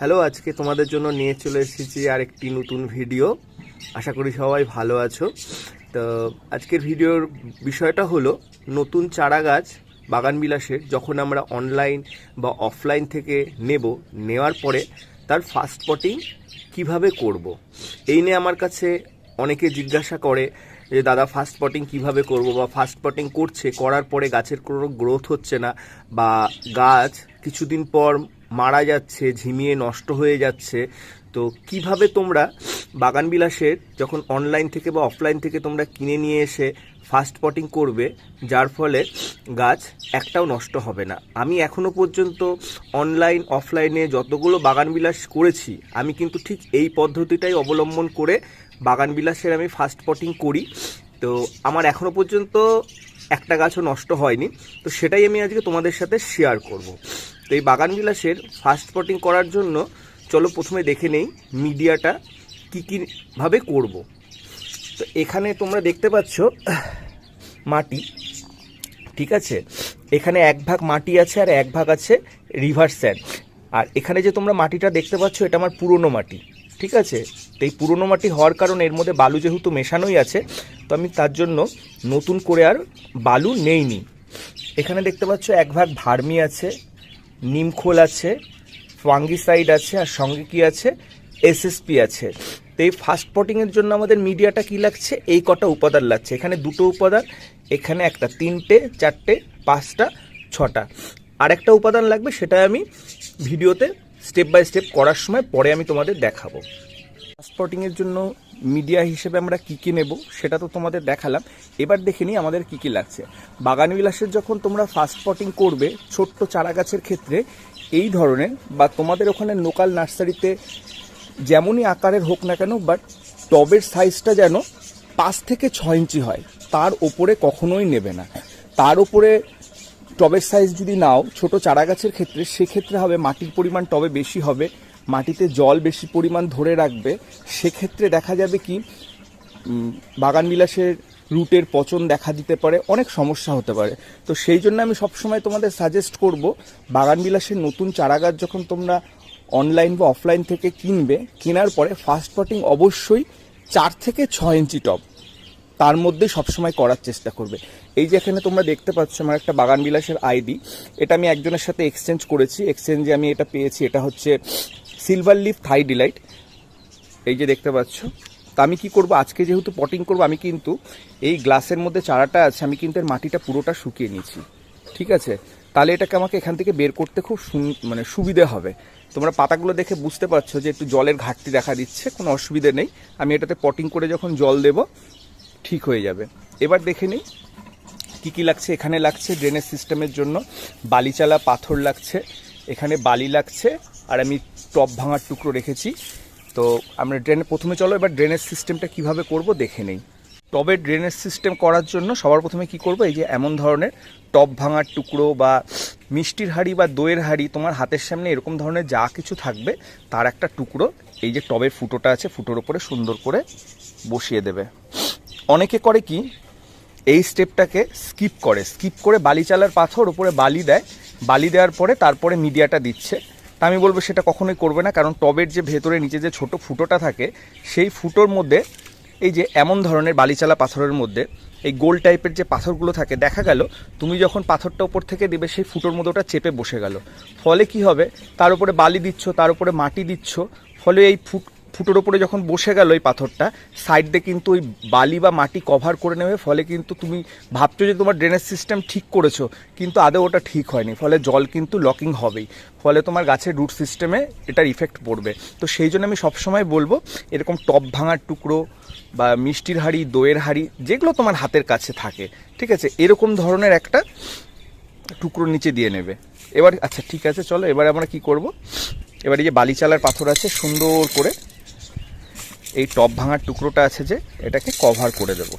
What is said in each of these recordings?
Hello, আজকে তোমাদের জন্য নিয়ে চলে এসেছি আর একটি নতুন ভিডিও। আশা করি সবাই ভালো আছো। তো আজকের ভিডিওর বিষয়টা হলো নতুন চারা গাছ বাগানবিলাসের যখন আমরা অনলাইন বা অফলাইন থেকে নেওয়ার পরে তার ফার্স্ট পটিং কিভাবে করব। এই নিয়ে আমার কাছে অনেকে জিজ্ঞাসা করে যে দাদা ফার্স্ট পটিং কিভাবে করব, বা ফার্স্ট পটিং করার পরে গাছের কোনো গ্রোথ হচ্ছে না, বা গাছ কিছুদিন পর মারা যাচ্ছে, ঝিমিয়ে নষ্ট হয়ে যাচ্ছে। তো কিভাবে তোমরা বাগানবিলাসের যখন অনলাইন থেকে বা অফলাইন থেকে তোমরা কিনে নিয়ে এসে ফার্স্ট পটিং করবে, যার ফলে গাছ একটাও নষ্ট হবে না। আমি এখনো পর্যন্ত অনলাইন অফলাইনে যতগুলো বাগানবিলাস করেছি, আমি কিন্তু ঠিক এই পদ্ধতিটাই অবলম্বন করে বাগানবিলাসের আমি ফার্স্ট পটিং করি। তো আমার এখনো পর্যন্ত একটা গাছও নষ্ট হয়নি। তো সেটাই আমি আজকে তোমাদের সাথে শেয়ার করব। তো এই বাগানবিলাসের ফার্স্ট পটিং করার জন্য চলো প্রথমে দেখে নেই মিডিয়াটা কীভাবে করব। তো এখানে তোমরা দেখতে পাচ্ছ মাটি, ঠিক আছে। এখানে এক ভাগ মাটি আছে আর এক ভাগ আছে রিভার স্যান্ড। আর এখানে যে তোমরা মাটিটা দেখতে পাচ্ছ এটা আমার পুরনো মাটি, ঠিক আছে। তো এই পুরনো মাটি হওয়ার কারণে এর মধ্যে বালু যেহেতু মেশানোই আছে, তো আমি তার জন্য নতুন করে আর বালু নেইনি। এখানে দেখতে পাচ্ছ এক ভাগ ভার্মি আছে, নিমখোল আছে, ফাঙ্গিসাইড আছে, আর সঙ্গে কি আছে, এসএসপি আছে। তো এই ফার্স্ট পটিংয়ের জন্য আমাদের মিডিয়াটা কি লাগছে, এই কটা উপাদান লাগছে। এখানে দুটো উপাদান, এখানে একটা, তিনটে, চারটে, পাঁচটা, ছটা। আরেকটা উপাদান লাগবে, সেটা আমি ভিডিওতে স্টেপ বাই স্টেপ করার সময় পরে আমি তোমাদের দেখাবো। ফার্স্ট পটিংয়ের জন্য মিডিয়া হিসেবে আমরা কী কী নেব সেটা তো তোমাদের দেখালাম। এবার দেখে নিই আমাদের কী কী লাগছে। বাগানবিলাসের যখন তোমরা ফার্স্ট পটিং করবে ছোট্ট চারা গাছের ক্ষেত্রে, এই ধরনের বা তোমাদের ওখানে লোকাল নার্সারিতে যেমনই আকারের হোক না কেন, বাট টবের সাইজটা যেন 5 থেকে 6 ইঞ্চি হয়, তার ওপরে কখনোই নেবে না। তার ওপরে টবের সাইজ যদি নাও ছোট চারা গাছের ক্ষেত্রে, সেক্ষেত্রে হবে মাটির পরিমাণ টবে বেশি হবে, মাটিতে জল বেশি পরিমাণ ধরে রাখবে। সেক্ষেত্রে দেখা যাবে কি বাগানবিলাসের রুটের পচন দেখা দিতে পারে, অনেক সমস্যা হতে পারে। তো সেই জন্য আমি সবসময় তোমাদের সাজেস্ট করব, বাগানবিলাসের নতুন চারা গাছ যখন তোমরা অনলাইন বা অফলাইন থেকে কিনবে, কেনার পরে ফার্স্ট পটিং অবশ্যই 4 থেকে 6 ইঞ্চি টব তার মধ্যে সবসময় করার চেষ্টা করবে। এই যে এখানে তোমরা দেখতে পাচ্ছ আমার একটা বাগানবিলাসের আইডি, এটা আমি একজনের সাথে এক্সচেঞ্জ করেছি। এক্সচেঞ্জে আমি এটা পেয়েছি, এটা হচ্ছে সিলভার লিফ থাই ডিলাইট, এই যে দেখতে পাচ্ছ। তা আমি কি করব, আজকে যেহেতু পটিং করব, আমি কিন্তু এই গ্লাসের মধ্যে চারাটা আছে, আমি কিন্তু এর মাটিটা পুরোটা শুকিয়ে নিয়েছি, ঠিক আছে। তাহলে এটাকে আমাকে এখান থেকে বের করতে খুব সুবিধে হবে। তোমরা পাতাগুলো দেখে বুঝতে পারছো যে একটু জলের ঘাটতি দেখা দিচ্ছে, কোনো অসুবিধে নেই। আমি এটাতে পটিং করে যখন জল দেব ঠিক হয়ে যাবে। এবার দেখে নিই কী কী লাগছে। এখানে লাগছে ড্রেনেজ সিস্টেমের জন্য বালিচালা পাথর লাগছে, এখানে বালি লাগছে, আর আমি টব ভাঙার টুকরো রেখেছি। তো আমরা প্রথমে চলো এবার ড্রেনেজ সিস্টেমটা কিভাবে করব দেখে নেই। টবের ড্রেনেজ সিস্টেম করার জন্য সবার প্রথমে কি করব, এই যে এমন ধরনের টব ভাঙার টুকরো বা মিষ্টির হাঁড়ি বা দইয়ের হাঁড়ি, তোমার হাতের সামনে এরকম ধরনের যা কিছু থাকবে তার একটা টুকরো এই যে টবের ফুটোটা আছে, ফুটোর ওপরে সুন্দর করে বসিয়ে দেবে। অনেকে করে কি, এই স্টেপটাকে স্কিপ করে বালিচালার পাথর ওপরে বালি দেয়, বালি দেওয়ার পরে তারপরে মিডিয়াটা দিচ্ছে। তা আমি বলবো সেটা কখনোই করবে না, কারণ টবের যে ভেতরে নিচে যে ছোট ফুটোটা থাকে, সেই ফুটোর মধ্যে এই যে এমন ধরনের বালিচালা পাথরের মধ্যে এই গোল টাইপের যে পাথরগুলো থাকে, দেখা গেল তুমি যখন পাথরটা উপর থেকে দিবে সেই ফুটোর মধ্যে ওটা চেপে বসে গেল। ফলে কি হবে, তার উপরে বালি দিচ্ছ, তার উপরে মাটি দিচ্ছ, ফলে এই ফুটোর ওপরে যখন বসে গেল এই পাথরটা, সাইড দিয়ে কিন্তু ওই বালি বা মাটি কভার করে নেবে। ফলে কিন্তু তুমি ভাবছো যে তোমার ড্রেনেজ সিস্টেম ঠিক করেছো, কিন্তু আদৌ ওটা ঠিক হয়নি। ফলে জল কিন্তু লকিং হবেই, ফলে তোমার গাছের রুট সিস্টেমে এটার ইফেক্ট পড়বে। তো সেই জন্য আমি সবসময় বলবো এরকম টব ভাঙার টুকরো বা মিষ্টির হাঁড়ি, দইয়ের হাঁড়ি, যেগুলো তোমার হাতের কাছে থাকে, ঠিক আছে, এরকম ধরনের একটা টুকরো নিচে দিয়ে নেবে। এবার আচ্ছা ঠিক আছে, চলো এবার আমরা কি করব, এবার এই যে বালিচালার পাথর আছে, সুন্দর করে এই টব ভাঙার টুকরোটা আছে যে এটাকে কভার করে দেব।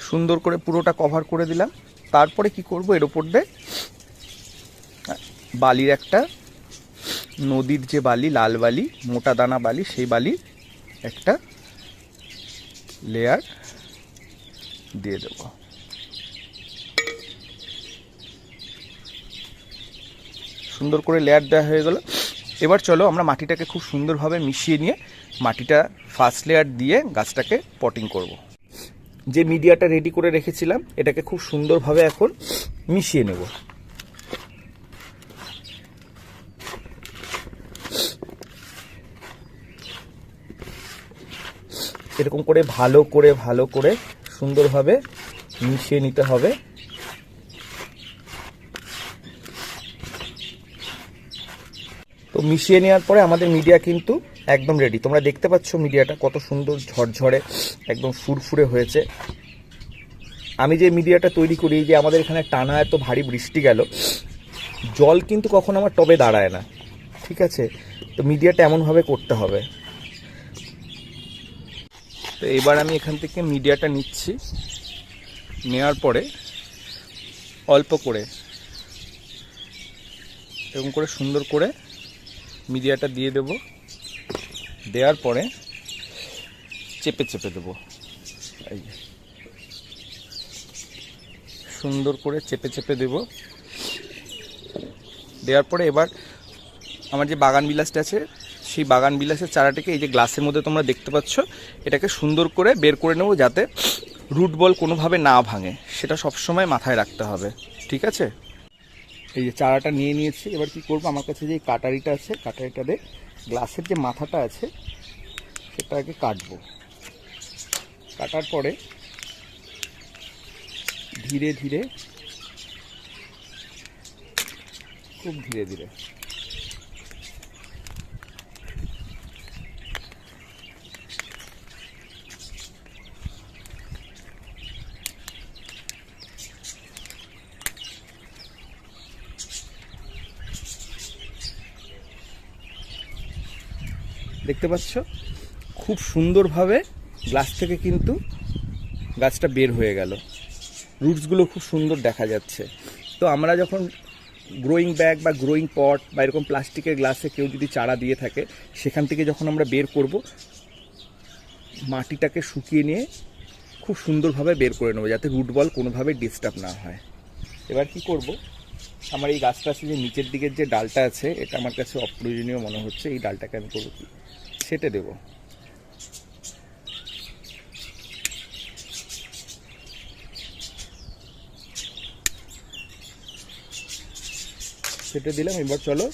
সুন্দর করে পুরোটা কভার করে দিলাম। তারপরে কি করব, এর ওপর দিয়ে বালির একটা, নদীর যে বালি, লাল বালি, মোটা দানা বালি, সেই বালি একটা লেয়ার দিয়ে দেব। সুন্দর করে লেয়ার দেওয়া হয়ে গেল। এবার চলো আমরা মাটিটাকে খুব সুন্দরভাবে মিশিয়ে নিয়ে মাটিটা ফার্স্ট লেয়ার দিয়ে গাছটাকে পটিং করব। যে মিডিয়াটা রেডি করে রেখেছিলাম এটাকে খুব সুন্দরভাবে এখন মিশিয়ে নেব। এরকম করে ভালো করে সুন্দরভাবে মিশিয়ে নিতে হবে। তো মিশিয়ে নেওয়ার পরে আমাদের মিডিয়া কিন্তু একদম রেডি। তোমরা দেখতে পাচ্ছ মিডিয়াটা কত সুন্দর ঝরঝরে একদম ফুরফুরে হয়েছে। আমি যে মিডিয়াটা তৈরি করি, যে আমাদের এখানে টানা এত ভারী বৃষ্টি গেল, জল কিন্তু কখনো আমার টবে দাঁড়ায় না, ঠিক আছে? তো মিডিয়াটা এমনভাবে করতে হবে। তো এবার আমি এখান থেকে মিডিয়াটা নিচ্ছি, নেওয়ার পরে অল্প করে এরকম করে সুন্দর করে মিডিয়াটা দিয়ে দেব। দেওয়ার পরে চেপে দেবো। এই সুন্দর করে চেপে দেব। দেওয়ার পরে এবার আমার যে বাগান বিলাসটা আছে সেই বাগান বিলাসের চারাটাকে এই যে গ্লাসের মধ্যে তোমরা দেখতে পাচ্ছ, এটাকে সুন্দর করে বের করে নেব যাতে রুট বল কোনোভাবে না ভাঙে, সেটা সবসময় মাথায় রাখতে হবে, ঠিক আছে? এই যে চারাটা নিয়ে নিয়েছি। এবার কি করব, আমার কাছে যে কাটারিটা আছে, কাটারিটা দিয়ে গ্লাসের যে মাথাটা আছে সেটাকে কাটবো। কাটার পরে ধীরে ধীরে, খুব ধীরে ধীরে দেখতে পাচ্ছ খুব সুন্দরভাবে গ্লাস থেকে কিন্তু গাছটা বের হয়ে গেল। রুটসগুলো খুব সুন্দর দেখা যাচ্ছে। তো আমরা যখন গ্রোয়িং ব্যাগ বা গ্রোয়িং পট বা এরকম প্লাস্টিকের গ্লাসে কেউ যদি চারা দিয়ে থাকে, সেখান থেকে যখন আমরা বের করব, মাটিটাকে শুকিয়ে নিয়ে খুব সুন্দরভাবে বের করে নেবো যাতে রুট বল কোনোভাবে ডিস্টার্ব না হয়। এবার কি করব, আমার এই গাছটা আছে যে নিচের দিকের যে ডালটা আছে, এটা আমার কাছে অপ্রয়োজনীয় মনে হচ্ছে। এই ডালটাকে আমি করবো কি, ছেটে দেব। ছেটে দিলাম। এবার চলো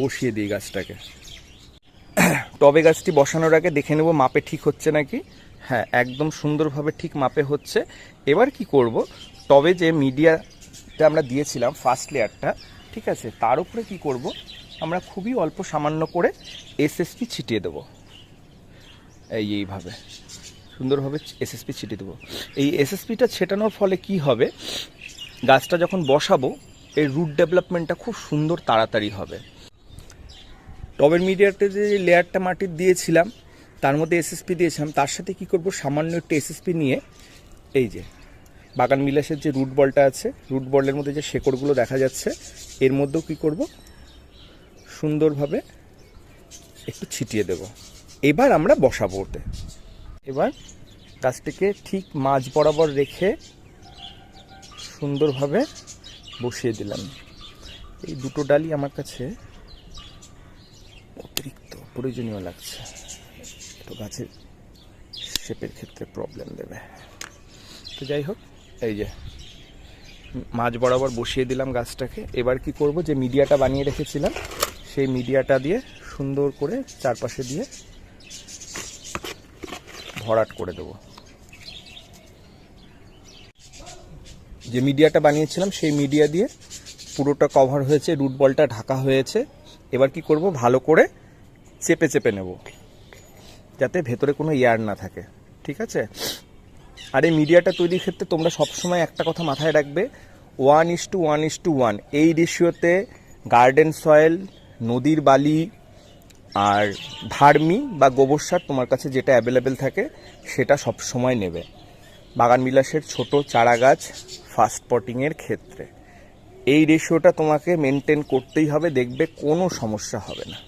বসিয়ে দিই গাছটাকে। টবে গাছটি বসানোর আগে দেখে নেব মাপে ঠিক হচ্ছে নাকি। হ্যাঁ, একদম সুন্দরভাবে ঠিক মাপে হচ্ছে। এবার কি করব, টবে যে মিডিয়াটা আমরা দিয়েছিলাম ফার্স্ট লেয়ারটা, ঠিক আছে, তার উপরে কি করব, আমরা খুবই অল্প সামান্য করে এসএসপি ছিটিয়ে দেবো। এইভাবে সুন্দরভাবে এসএসপি ছিটিয়ে দেবো। এই এসএসপিটা ছেটানোর ফলে কি হবে, গাছটা যখন বসাবো এই রুট ডেভেলপমেন্টটা খুব সুন্দর তাড়াতাড়ি হবে। টবের মিডিয়াতে যে লেয়ারটা মাটির দিয়েছিলাম তার মধ্যে এসএসপি দিয়েছিলাম, তার সাথে কি করব, সামান্য একটু এসএসপি নিয়ে এই যে বাগান বিলাসের যে রুট বলটা আছে, রুট বলের মধ্যে যে শেকড়গুলো দেখা যাচ্ছে, এর মধ্যেও কি করব, সুন্দরভাবে একটু ছিটিয়ে দেব। এবার আমরা বসাবো ওতে। এবার গাছটিকে ঠিক মাঝ বরাবর রেখে সুন্দরভাবে বসিয়ে দিলাম। এই দুটো ডালই আমার কাছে অতিরিক্ত প্রয়োজনীয় লাগছে, তো গাছের শেপের ক্ষেত্রে প্রবলেম দেবে। তো যাই হোক, এই যে মাঝ বরাবর বসিয়ে দিলাম গাছটাকে। এবার কি করব, যে মিডিয়াটা বানিয়ে রেখেছিলাম সেই মিডিয়াটা দিয়ে সুন্দর করে চারপাশে দিয়ে ভরাট করে দেব। যে মিডিয়াটা বানিয়েছিলাম সেই মিডিয়া দিয়ে পুরোটা কভার হয়েছে, রুট বলটা ঢাকা হয়েছে। এবার কি করব, ভালো করে চেপে নেব যাতে ভেতরে কোনো এয়ার না থাকে, ঠিক আছে? আর এই মিডিয়াটা তৈরির ক্ষেত্রে তোমরা সবসময় একটা কথা মাথায় রাখবে, 1:1:1 এই রেশিওতে গার্ডেন সয়েল, নদীর বালি আর ভার্মি বা গোবর সার তোমার কাছে যেটা অ্যাভেলেবেল থাকে সেটা সব সময় নেবে বাগান বিলাসের ছোট চারা গাছ ফার্স্ট পটিংয়ের ক্ষেত্রে। এই রেশিওটা তোমাকে মেনটেন করতেই হবে, দেখবে কোনো সমস্যা হবে না।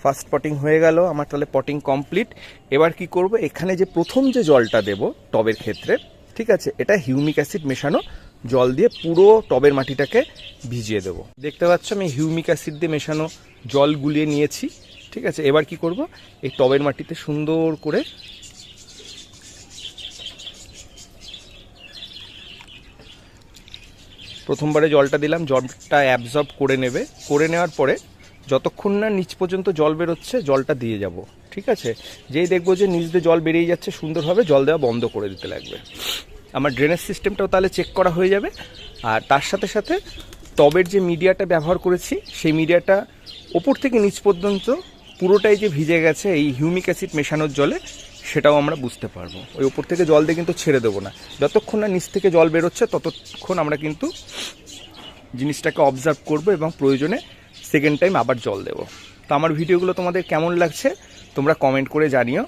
ফার্স্ট পটিং হয়ে গেল আমার, তাহলে পটিং কমপ্লিট। এবার কি করব, এখানে যে প্রথম যে জলটা দেব টবের ক্ষেত্রে, ঠিক আছে, এটা হিউমিক অ্যাসিড মেশানো জল দিয়ে পুরো টবের মাটিটাকে ভিজিয়ে দেবো। দেখতে পাচ্ছ আমি হিউমিক অ্যাসিড দিয়ে মেশানো জল গুলিয়ে নিয়েছি, ঠিক আছে। এবার কি করব, এই টবের মাটিতে সুন্দর করে প্রথমবারে জলটা দিলাম, জলটা অ্যাবজর্ব করে নেবে। করে নেওয়ার পরে যতক্ষণ না নিচ পর্যন্ত জল বেরোচ্ছে জলটা দিয়ে যাব, ঠিক আছে। যেই দেখবো যে নিচ দিয়ে জল বেরিয়ে যাচ্ছে সুন্দরভাবে, জল দেওয়া বন্ধ করে দিতে লাগবে। আমার ড্রেনেজ সিস্টেমটাও তাহলে চেক করা হয়ে যাবে। আর তার সাথে সাথে টবের যে মিডিয়াটা ব্যবহার করেছি সেই মিডিয়াটা ওপর থেকে নিচ পর্যন্ত পুরোটাই যে ভিজে গেছে এই হিউমিক অ্যাসিড মেশানোর জলে, সেটাও আমরা বুঝতে পারবো। ওই ওপর থেকে জল দিয়ে কিন্তু ছেড়ে দেবো না, যতক্ষণ না নিচ থেকে জল বেরোচ্ছে ততক্ষণ আমরা কিন্তু জিনিসটাকে অবজার্ভ করব এবং প্রয়োজনে সেকেন্ড টাইম আবার জল দেবো। তো আমার ভিডিওগুলো তোমাদের কেমন লাগছে তোমরা কমেন্ট করে জানিও।